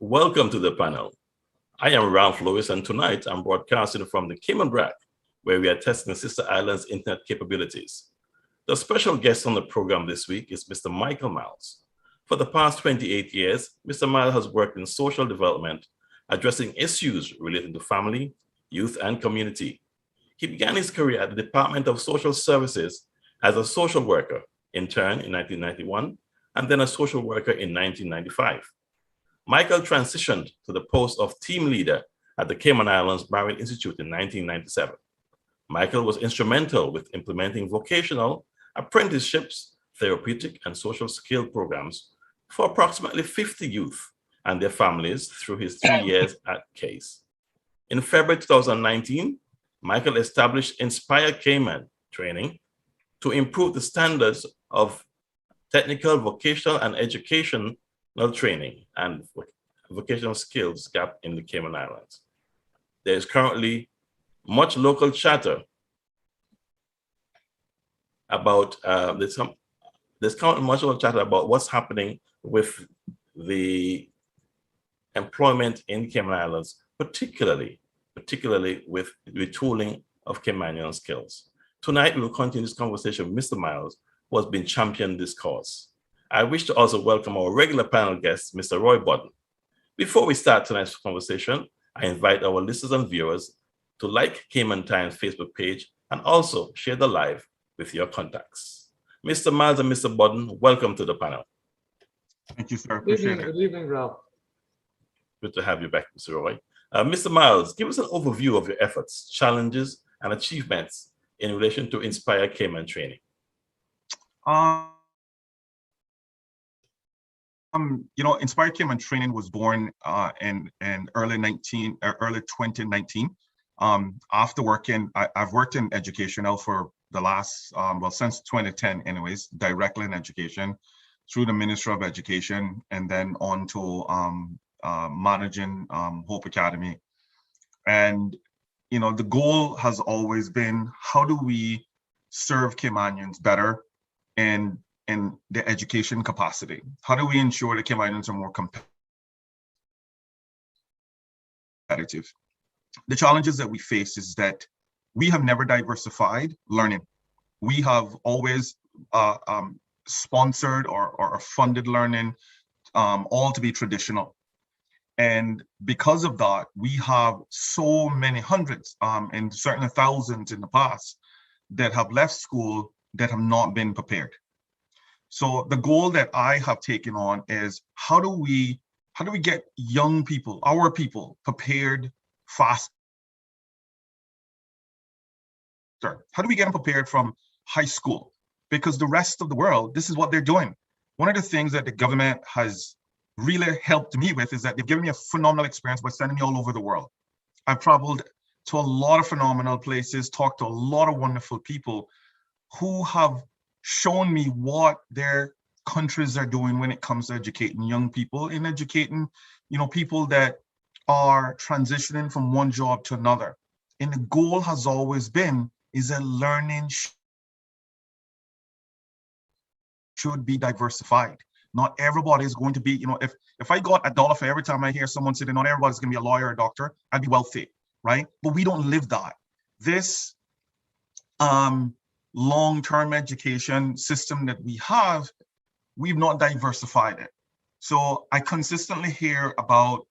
Welcome to the panel. I am Ralph Lewis, and tonight I'm broadcasting from the Cayman Brac, where we are testing the Sister Islands' internet capabilities. The special guest on the program this week is Mr. Michael Miles. For the past 28 years, Mr. Miles has worked in social development, addressing issues relating to family, youth, and community. He began his career at the Department of Social Services as a social worker, intern in 1991, and then a social worker in 1995. Michael transitioned to the post of team leader at the Cayman Islands Marriott Institute in 1997. Michael was instrumental with implementing vocational, apprenticeships, therapeutic, and social skill programs for approximately 50 youth and their families through his 3 years at CASE. In February 2019, Michael established Inspire Cayman training to improve the standards of technical, vocational, and educational training and vocational skills gap in the Cayman Islands. There is currently much local chatter about there's currently much local chatter about what's happening with the employment in Cayman Islands, particularly with retooling of Caymanian skills. Tonight, we will continue this conversation with Mr. Miles, who has been championing this cause. I wish to also welcome our regular panel guest, Mr. Roy Bodden. Before we start tonight's conversation, I invite our listeners and viewers to like Cayman Times Facebook page and also share the live with your contacts. Mr. Miles and Mr. Bodden, welcome to the panel. Thank you, sir. Appreciate it. Good evening, Ralph. Good to have you back, Mr. Roy. Mr. Miles, give us an overview of your efforts, challenges, and achievements in relation to Inspire Cayman training. Inspire Cayman training was born in early 2019. After working, I've worked in education now for the last, since 2010 anyways, directly in education through the Ministry of Education and then on to managing Hope Academy. And, the goal has always been, how do we serve Caymanians better in the education capacity? How do we ensure that Caymanians are more competitive? The challenges that we face is that we have never diversified learning. We have always sponsored or funded learning all to be traditional. And because of that, we have so many hundreds and certainly thousands in the past that have left school that have not been prepared. So the goal that I have taken on is how do we get young people, our people, prepared faster? How do we get them prepared from high school? Because the rest of the world, this is what they're doing. One of the things that the government has really helped me with is that they've given me a phenomenal experience by sending me all over the world. I've traveled to a lot of phenomenal places, talked to a lot of wonderful people who have shown me what their countries are doing when it comes to educating young people and educating, people that are transitioning from one job to another. And the goal has always been is that learning should be diversified. Not everybody is going to be, if I got $1 for every time I hear someone say that not everybody's going to be a lawyer or a doctor, I'd be wealthy, right? But we don't live that. This long-term education system that we have, we've not diversified it. So I consistently hear about,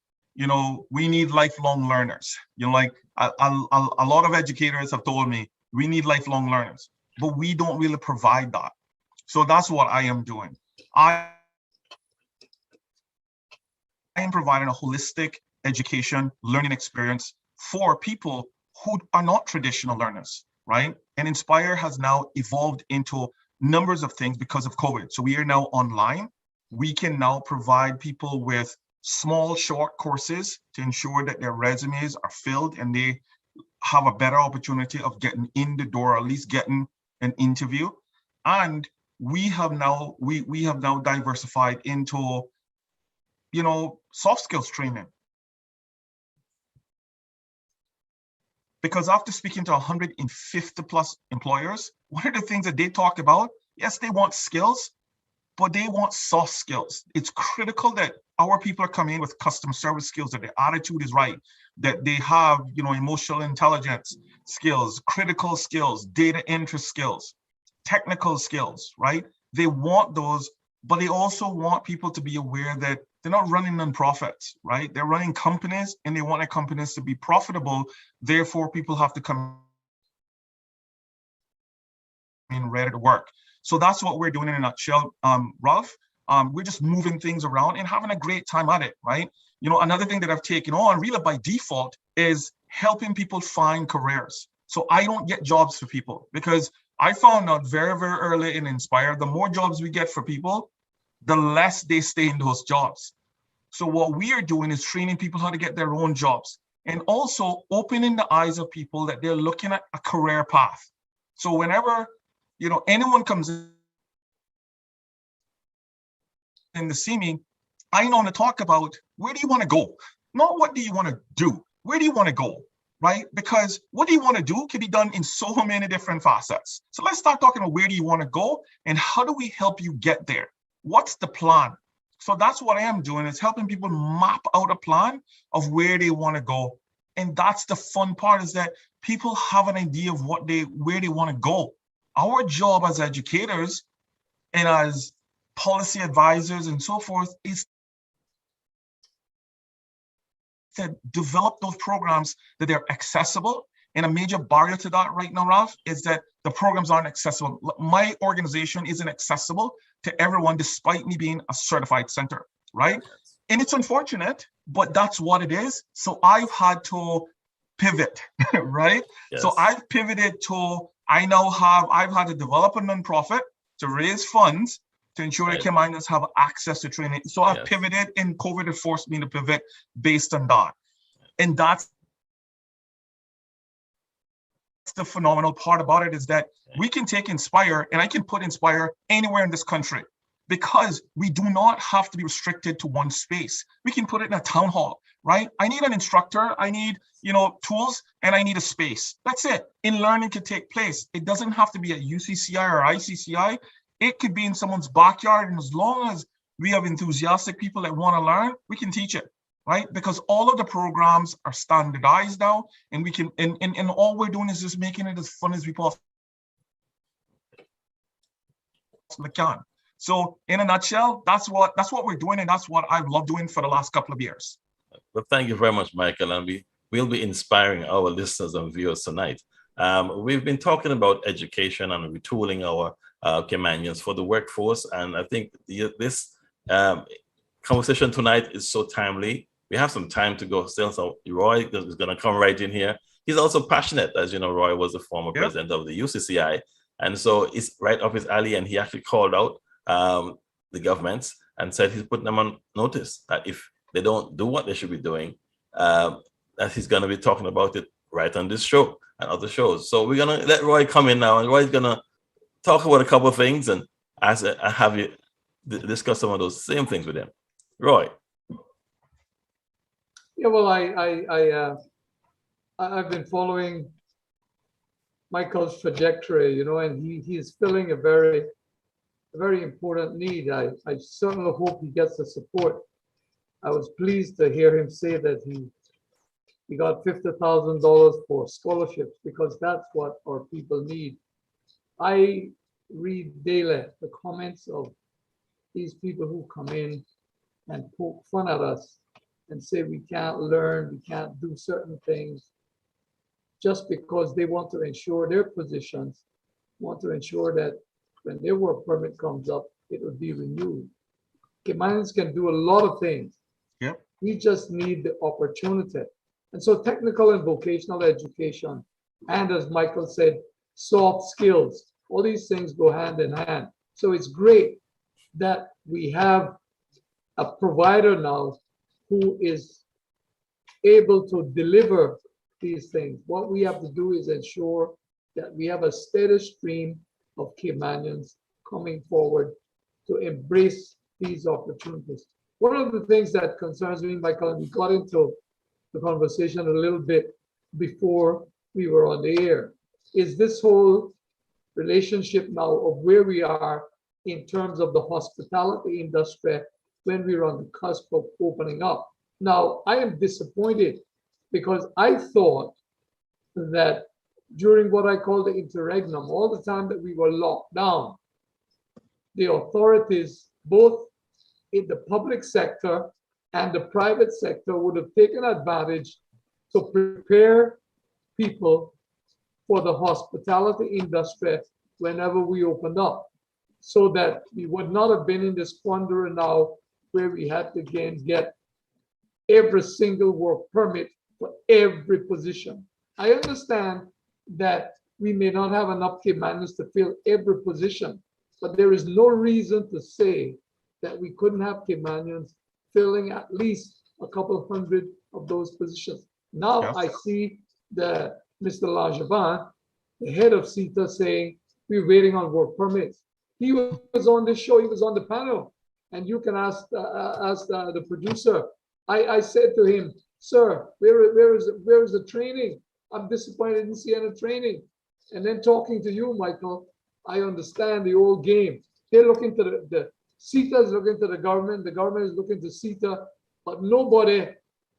we need lifelong learners. A lot of educators have told me we need lifelong learners, but we don't really provide that. So that's what I am doing. I am providing a holistic education learning experience for people who are not traditional learners, right? And Inspire has now evolved into numbers of things because of COVID. So we are now online. We can now provide people with small, short courses to ensure that their resumes are filled and they have a better opportunity of getting in the door, or at least getting an interview. And we have now diversified into, soft skills training. Because after speaking to 150 plus employers, one of the things that they talk about, yes, they want skills, but they want soft skills. It's critical that our people are coming in with customer service skills, that their attitude is right, that they have, emotional intelligence skills, critical skills, data entry skills, technical skills, right? They want those, but they also want people to be aware that they're not running nonprofits, right? They're running companies, and they want their companies to be profitable. Therefore, people have to come in ready to work. So that's what we're doing in a nutshell, Ralph. We're just moving things around and having a great time at it, right? Another thing that I've taken on really by default is helping people find careers. So I don't get jobs for people, because I found out very, very early in Inspire, the more jobs we get for people, the less they stay in those jobs. So what we are doing is training people how to get their own jobs, and also opening the eyes of people that they're looking at a career path. So whenever anyone comes in to see me, I want to talk about, where do you want to go? Not what do you want to do? Where do you want to go? Right? Because what do you want to do can be done in so many different facets. So let's start talking about, where do you want to go and how do we help you get there? What's the plan? So that's what I am doing, is helping people map out a plan of where they want to go. And that's the fun part, is that people have an idea of where they want to go. Our job as educators and as policy advisors and so forth is to develop those programs that they're accessible. And a major barrier to that right now, Ralph, is that the programs aren't accessible. My organization isn't accessible to everyone, despite me being a certified center, right? And it's unfortunate, but that's what it is. So I've had to pivot, right? Yes. So I've pivoted to, I've had to develop a nonprofit to raise funds to ensure that Caymanians have access to training. So I've pivoted, and COVID has forced me to pivot based on that. And that's the phenomenal part about it, is that we can take Inspire, and I can put Inspire anywhere in this country, because we do not have to be restricted to one space. We can put it in a town hall, right? I need an instructor, I need, tools, and I need a space. That's it. And learning can take place. It doesn't have to be at UCCI or ICCI. It could be in someone's backyard. And as long as we have enthusiastic people that want to learn, we can teach it, right? Because all of the programs are standardized now, and we can, and all we're doing is just making it as fun as we possibly can. So in a nutshell, that's what we're doing, and that's what I've loved doing for the last couple of years. Well, thank you very much, Michael, and we'll be inspiring our listeners and viewers tonight. We've been talking about education and retooling our Caymanians for the workforce, and I think this conversation tonight is so timely. We have some time to go still, so Roy is going to come right in here. He's also passionate, as you know. Roy was the former president of the UCCI, and so it's right up his alley, and he actually called out the governments and said he's putting them on notice that if they don't do what they should be doing, that he's going to be talking about it right on this show and other shows. So we're going to let Roy come in now, and Roy's going to talk about a couple of things and have you discuss some of those same things with him. Roy. Yeah, well, I've been following Michael's trajectory, and he's filling a very important need. I certainly hope he gets the support. I was pleased to hear him say that he got $50,000 for scholarships, because that's what our people need. I read daily the comments of these people who come in and poke fun at us and say we can't learn, we can't do certain things, just because they want to ensure their positions, want to ensure that when their work permit comes up, it will be renewed. Caymanians can do a lot of things. Yep. We just need the opportunity. And so technical and vocational education, and as Michael said, soft skills, all these things go hand in hand. So it's great that we have a provider now who is able to deliver these things. What we have to do is ensure that we have a steady stream of Caymanians coming forward to embrace these opportunities. One of the things that concerns me, Michael, and we got into the conversation a little bit before we were on the air, is this whole relationship now of where we are in terms of the hospitality industry when we were on the cusp of opening up. Now, I am disappointed because I thought that during what I call the interregnum, all the time that we were locked down, the authorities, both in the public sector and the private sector, would have taken advantage to prepare people for the hospitality industry whenever we opened up, so that we would not have been in this quandary now where we had to again get every single work permit for every position. I understand that we may not have enough Caymanians to fill every position, but there is no reason to say that we couldn't have Caymanians filling at least a couple hundred of those positions. Now Yes. I see the Mr. Langevin, the head of CETA, saying we're waiting on work permits. He was on the show, he was on the panel, and you can ask the producer. I said to him, sir, where is the training? I'm disappointed I didn't see any training. And then talking to you, Michael, I understand the old game. They're looking to the CETA is looking to the government is looking to CETA, but nobody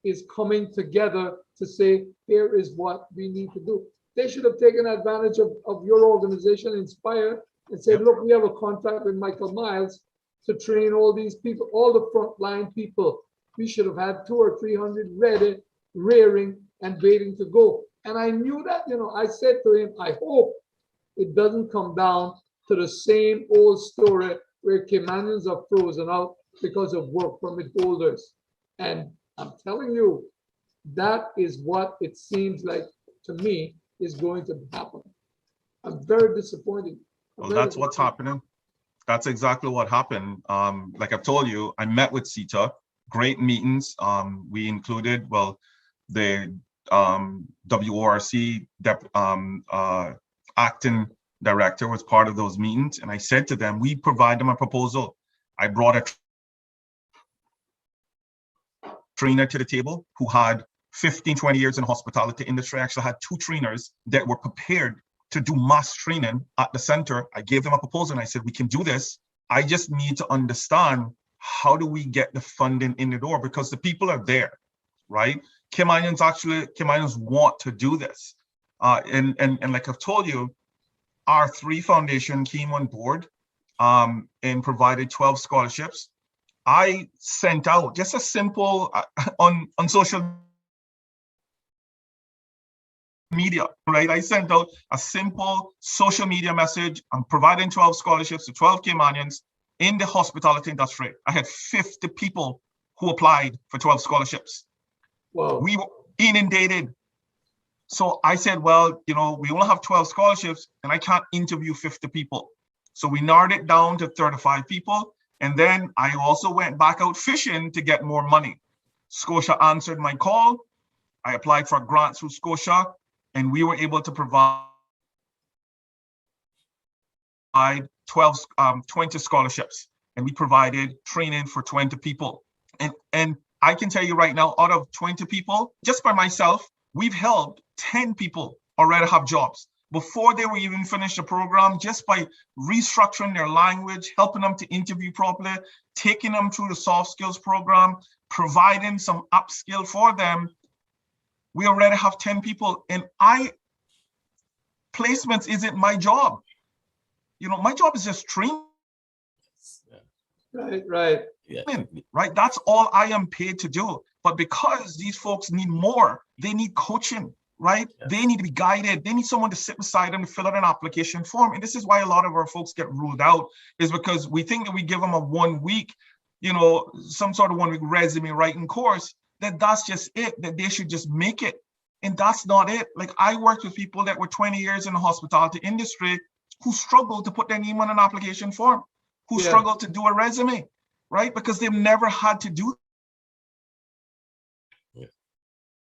is coming together to say, here is what we need to do. They should have taken advantage of your organization, Inspire, and said, look, we have a contract with Michael Miles to train all these people, all the frontline people. We should have had 200 or 300 ready, rearing, and waiting to go. And I knew that, I said to him, I hope it doesn't come down to the same old story where Caymanians are frozen out because of work permit holders. And I'm telling you, that is what it seems like to me is going to happen. I'm very disappointed. Well, that's what's happening. That's exactly what happened. Like I've told you, I met with CETA, great meetings. We included, the WORC acting director was part of those meetings. And I said to them, we provide them a proposal. I brought a trainer to the table who had 15, 20 years in the hospitality industry. I actually had 2 trainers that were prepared to do mass training at the center. I gave them a proposal and I said, we can do this. I just need to understand, how do we get the funding in the door? Because the people are there, right? Caymanians want to do this. And like I've told you, R3 Foundation came on board and provided 12 scholarships. I sent out just a simple, on social media, right? I sent out a simple social media message. I'm providing 12 scholarships to 12 Caymanians in the hospitality industry. I had 50 people who applied for 12 scholarships. Wow. We were inundated. So I said, well, we only have 12 scholarships and I can't interview 50 people. So we narrowed it down to 35 people. And then I also went back out fishing to get more money. Scotia answered my call. I applied for grants through Scotia, and we were able to provide 20 scholarships. And we provided training for 20 people. And I can tell you right now, out of 20 people, just by myself, we've helped 10 people already have jobs before they were even finished the program, just by restructuring their language, helping them to interview properly, taking them through the soft skills program, providing some upskill for them. We already have 10 people, and placements isn't my job. My job is just training. Right. Yeah. Right. That's all I am paid to do. But because these folks need more, they need coaching, right? Yeah. They need to be guided. They need someone to sit beside them to fill out an application form. And this is why a lot of our folks get ruled out, is because we think that we give them a 1 week, some sort of 1 week resume writing course, that's just it, that they should just make it. And that's not it. Like, I worked with people that were 20 years in the hospitality industry who struggled to put their name on an application form, who struggled to do a resume, right? Because they've never had to do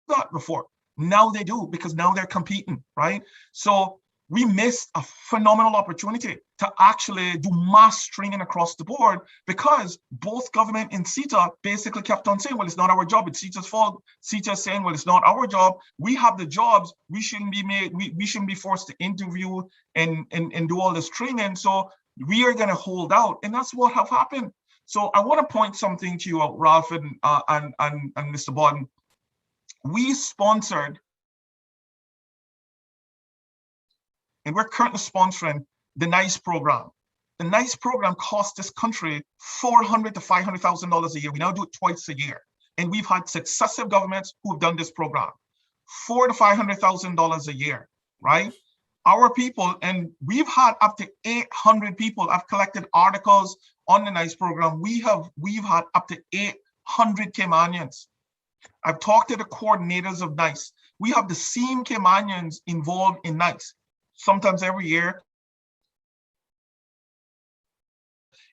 that before. Now they do, because now they're competing, right? So we missed a phenomenal opportunity to actually do mass training across the board, because both government and CETA basically kept on saying, well, it's not our job, it's CETA's fault. CETA saying, well, it's not our job. We have the jobs. We shouldn't be forced to interview and do all this training. So, we are going to hold out, and that's what have happened. So I want to point something to you, Ralph and Mr. Borden. We sponsored, and we're currently sponsoring the NICE program. The NICE program cost this country $400,000 to $500,000 a year. We now do it twice a year, and we've had successive governments who have done this program, $400,000 to $500,000 a year, right? Our people, and we've had up to 800 people. I've collected articles on the NICE program. We've had up to 800 Caymanians. I've talked to the coordinators of NICE. We have the same Caymanians involved in NICE, sometimes every year.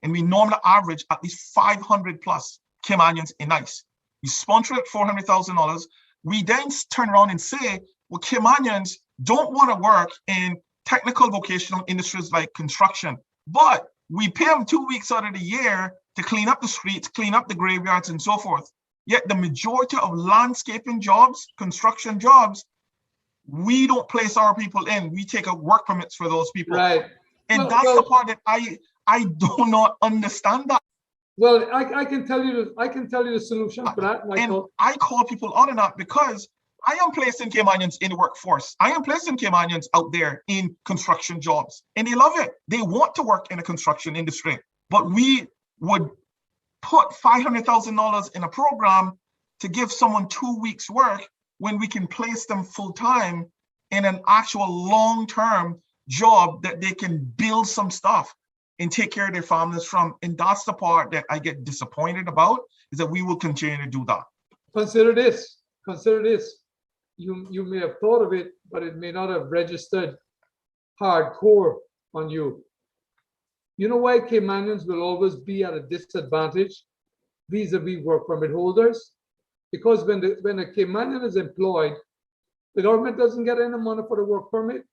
And we normally average at least 500 plus Caymanians in NICE. We sponsor it $400,000. We then turn around and say, well, Caymanians don't want to work in technical vocational industries like construction, but we pay them 2 weeks out of the year to clean up the streets, clean up the graveyards, and so forth. Yet the majority of landscaping jobs, construction jobs, we don't place our people in. We take out work permits for those people. Right. And that's the part that I do not understand that. Well, I can tell you the solution for that, Michael. And I call people out on that because I am placing Caymanians in the workforce. I am placing Caymanians out there in construction jobs, and they love it. They want to work in the construction industry. But we would put $500,000 in a program to give someone 2 weeks work when we can place them full time in an actual long-term job that they can build some stuff and take care of their families from. And that's the part that I get disappointed about, is that we will continue to do that. Consider this. You may have thought of it, but it may not have registered hardcore on you. You know why Caymanians will always be at a disadvantage vis-a-vis work permit holders? Because when a Caymanian is employed, the government doesn't get any money for the work permit.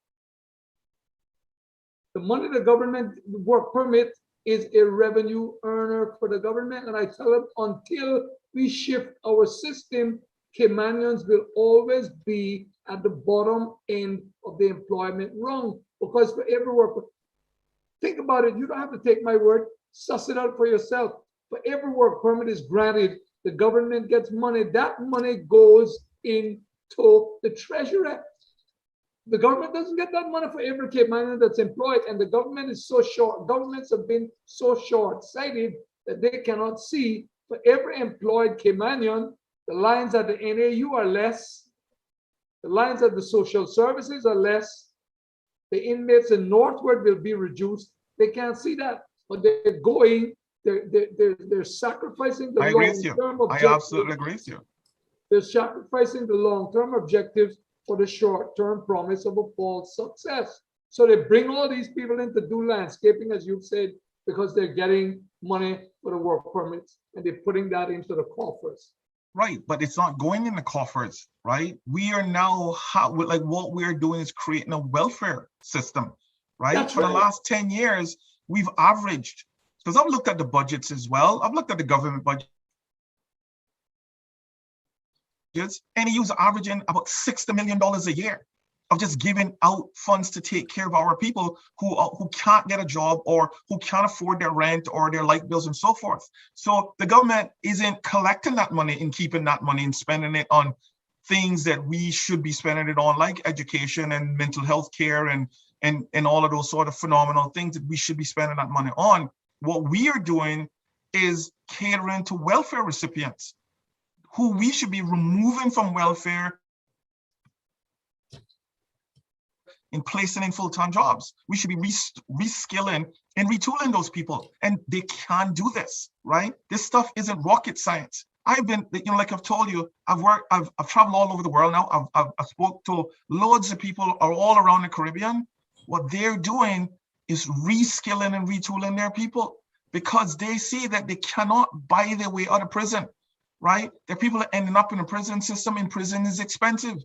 The money the government work permit is a revenue earner for the government. And I tell them, until we shift our system, Caymanians will always be at the bottom end of the employment rung, because for every worker, think about it, you don't have to take my word, suss it out for yourself. For every work permit is granted, the government gets money. That money goes into the treasury. The government doesn't get that money for every Caymanian that's employed, and the government is so short. Governments have been so short-sighted that they cannot see for every employed Caymanian, the lines at the NAU are less, the lines at the social services are less, the inmates in Northward will be reduced. They can't see that, but they're going, they're sacrificing the long-term objectives. I absolutely agree with you. They're sacrificing the long-term objectives for the short-term promise of a false success. So they bring all these people in to do landscaping, as you've said, because they're getting money for the work permits, and they're putting that into the coffers. Right, but it's not going in the coffers, right? We are now, like what we're doing is creating a welfare system, right? That's for right. the last 10 years, we've averaged, because I've looked at the budgets as well. I've looked at the government budget. And he was averaging about $60 million a year of just giving out funds to take care of our people who can't get a job or who can't afford their rent or their light bills and so forth. So the government isn't collecting that money and keeping that money and spending it on things that we should be spending it on, like education and mental health care and all of those sort of phenomenal things that we should be spending that money on. What we are doing is catering to welfare recipients who we should be removing from welfare and placing in full-time jobs. We should be reskilling and retooling those people, and they can do this, right? This stuff isn't rocket science. I've been, like I've told you, I've traveled all over the world now. I've spoke to loads of people all around the Caribbean. What they're doing is reskilling and retooling their people because they see that they cannot buy their way out of prison, right? There are people that ending up in a prison system, and prison is expensive.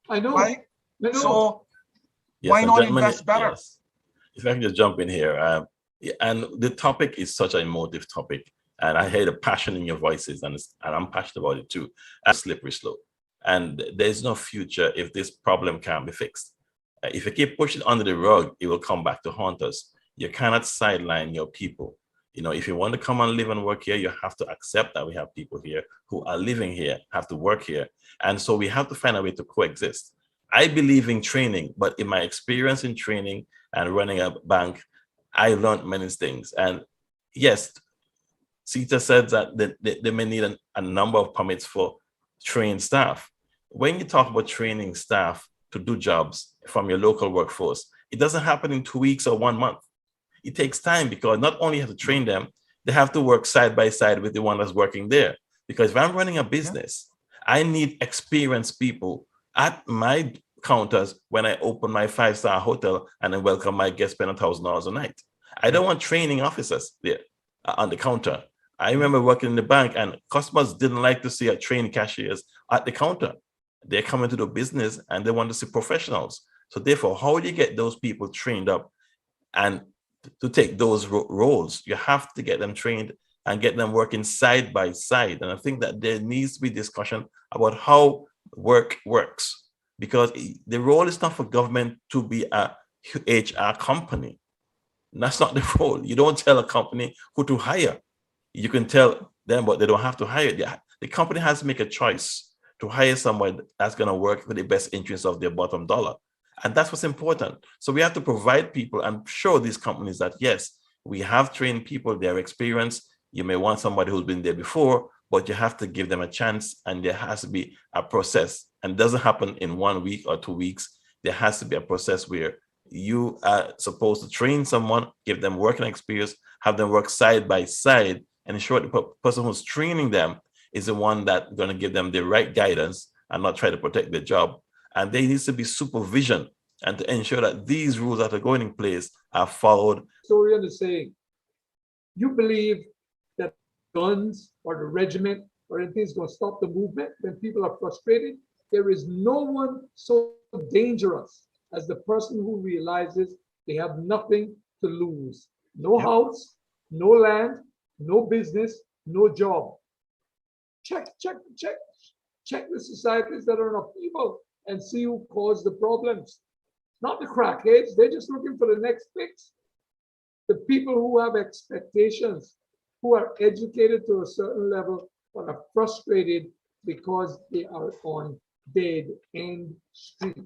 I know. Right? I know. So Yes, why and not gentlemen, invest better? yes. If I can just jump in here, and the topic is such an emotive topic, and I hear the passion in your voices, and I'm passionate about it too. A slippery slope, and there's no future if this problem can't be fixed. If you keep pushing it under the rug, it will come back to haunt us. You cannot sideline your people. You know, if you want to come and live and work here, you have to accept that we have people here who are living here, have to work here. And so we have to find a way to coexist. I believe in training, but in my experience in training and running a bank, I learned many things. And yes, CETA said that they may need a number of permits for trained staff. When you talk about training staff to do jobs from your local workforce, it doesn't happen in 2 weeks or 1 month. It takes time because not only have to train them, they have to work side by side with the one that's working there. Because if I'm running a business, I need experienced people at my counters when I open my 5-star hotel and then welcome my guests spend $1,000 a night. I don't want training officers there on the counter. I remember working in the bank and customers didn't like to see a trained cashiers at the counter. They're coming to the business and they want to see professionals. So therefore, how do you get those people trained up and to take those roles? You have to get them trained and get them working side by side. And I think that there needs to be discussion about how work works, because the role is not for government to be a HR company. That's not the role. You don't tell a company who to hire. You can tell them, but they don't have to hire. The company has to make a choice to hire someone that's going to work for the best interests of their bottom dollar. And that's what's important. So we have to provide people and show these companies that, yes, we have trained people, they're experienced. You may want somebody who's been there before, but you have to give them a chance, and there has to be a process. And it doesn't happen in 1 week or 2 weeks. There has to be a process where you are supposed to train someone, give them working experience, have them work side by side, and ensure the person who's training them is the one that's going to give them the right guidance and not try to protect their job. And there needs to be supervision and to ensure that these rules that are going in place are followed. Historian is saying, you believe that guns or the regiment or anything is going to stop the movement when people are frustrated? There is no one so dangerous as the person who realizes they have nothing to lose. No house, no land, no business, no job. Check the societies that are in upheaval and see who caused the problems. Not the crackheads, they're just looking for the next fix. The people who have expectations, who are educated to a certain level, but are frustrated because they are on dead end street.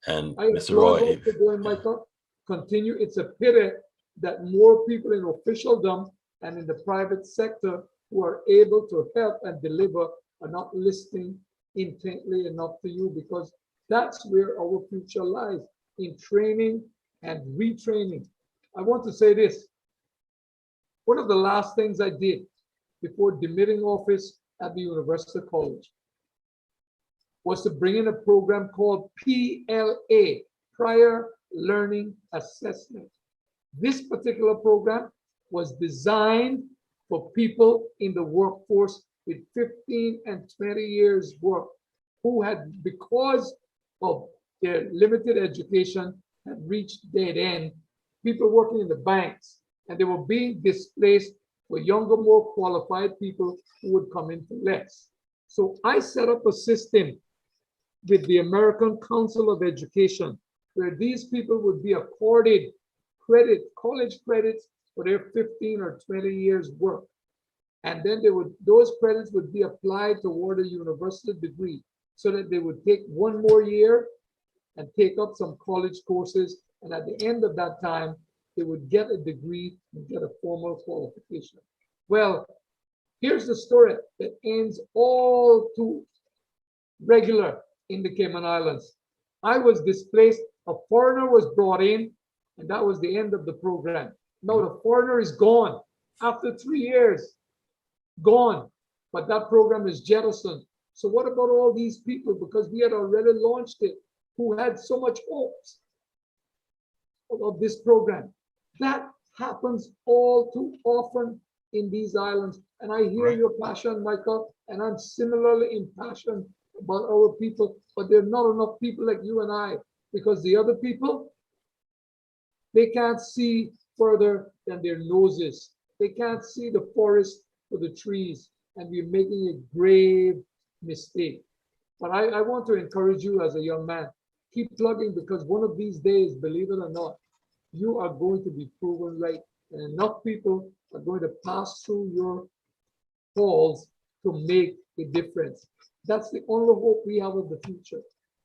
And Mr. Roy, Michael, continue. It's a pity that more people in officialdom and in the private sector who are able to help and deliver are not listening intently enough to you, because that's where our future lies, in training and retraining. I want to say this. One of the last things I did before demitting office at the University College was to bring in a program called PLA, Prior Learning Assessment. This particular program was designed for people in the workforce with 15 and 20 years work, who had, because of their limited education, had reached dead end. People working in the banks, and they were being displaced for younger, more qualified people who would come in for less. So I set up a system with the American Council of Education, where these people would be accorded college credits for their 15 or 20 years work. And then those credits would be applied toward a university degree, so that they would take 1 more year and take up some college courses. And at the end of that time, they would get a degree and get a formal qualification. Well, here's the story that ends all too regular in the Cayman Islands. I was displaced, a foreigner was brought in, and that was the end of the program. No, the foreigner is gone after 3 years, gone, but that program is jettisoned. So what about all these people, because we had already launched it, who had so much hopes of this program? That happens all too often in these islands. And I hear your passion, Michael, and I'm similarly impassioned about our people, but there are not enough people like you and I, because the other people, they can't see further than their noses. They can't see the forest for the trees, and we're making a grave mistake. But I want to encourage you as a young man, keep plugging, because one of these days, believe it or not, you are going to be proven right. And enough people are going to pass through your halls to make a difference. That's the only hope we have of the future.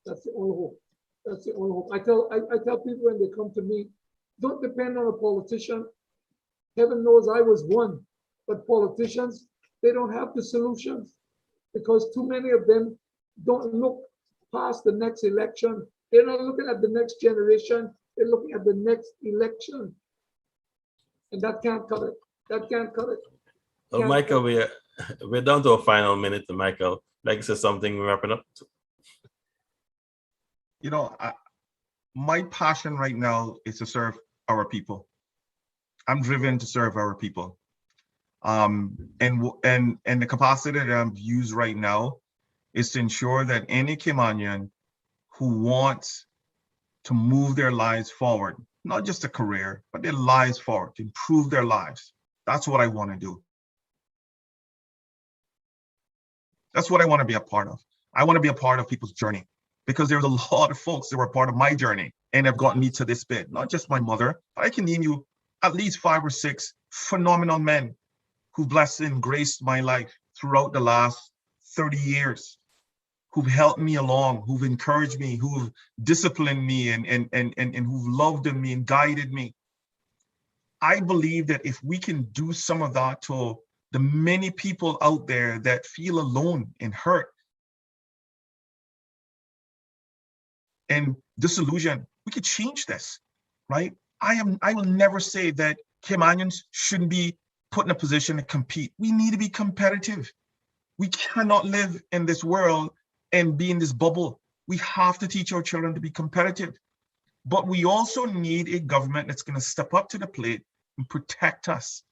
That's the only hope. That's the only hope. I tell people when they come to me, don't depend on a politician. Heaven knows I was one, but politicians, they don't have the solutions because too many of them don't look past the next election. They're not looking at the next generation. They're looking at the next election. And that can't cut it. That can't cut it. Well, Michael, we're down to a final minute. Michael, like I said, something we're wrapping up. You know, my passion right now is to serve our people. I'm driven to serve our people. And the capacity that I'm used right now is to ensure that any Caymanian who wants to move their lives forward, not just a career, but their lives forward, to improve their lives. That's what I want to do. That's what I want to be a part of. I want to be a part of people's journey because there's a lot of folks that were part of my journey and have gotten me to this bit. Not just my mother, but I can name you at least 5 or 6 phenomenal men who blessed and graced my life throughout the last 30 years, who've helped me along, who've encouraged me, who've disciplined me and who've loved me and guided me. I believe that if we can do some of that to the many people out there that feel alone and hurt and disillusioned, we could change this, right? I will never say that Caymanians shouldn't be put in a position to compete. We need to be competitive. We cannot live in this world and be in this bubble. We have to teach our children to be competitive. But we also need a government that's going to step up to the plate and protect us.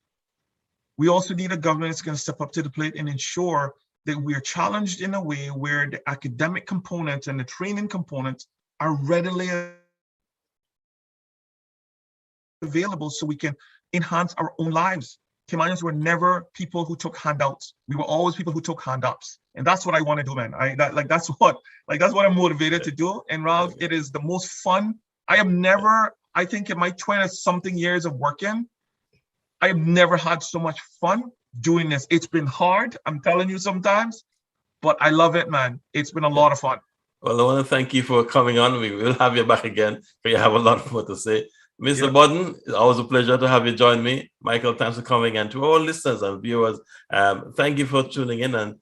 We also need a government that's going to step up to the plate and ensure that we are challenged in a way where the academic components and the training components are readily available so we can enhance our own lives. Caymanians were never people who took handouts. We were always people who took hand-ups. And that's what I want to do, man. That's what I'm motivated to do. And Ralph, it is the most fun. I think in my 20-something years of working, I have never had so much fun doing this. It's been hard, I'm telling you sometimes, but I love it, man. It's been a lot of fun. Well, I want to thank you for coming on. We will have you back again, but you have a lot more to say. Mr. Budden, it's always a pleasure to have you join me. Michael, thanks for coming. And to all listeners and viewers, thank you for tuning in. And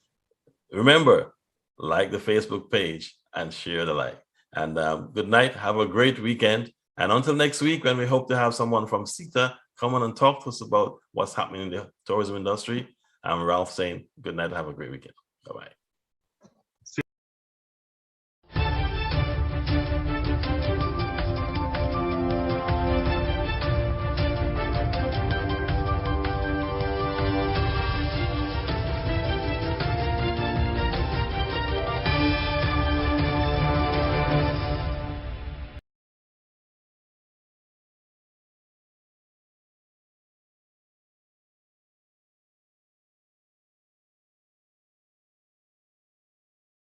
remember, like the Facebook page and share the like. And good night. Have a great weekend. And until next week, when we hope to have someone from CETA come on and talk to us about what's happening in the tourism industry, I'm Ralph saying good night and have a great weekend. Bye-bye.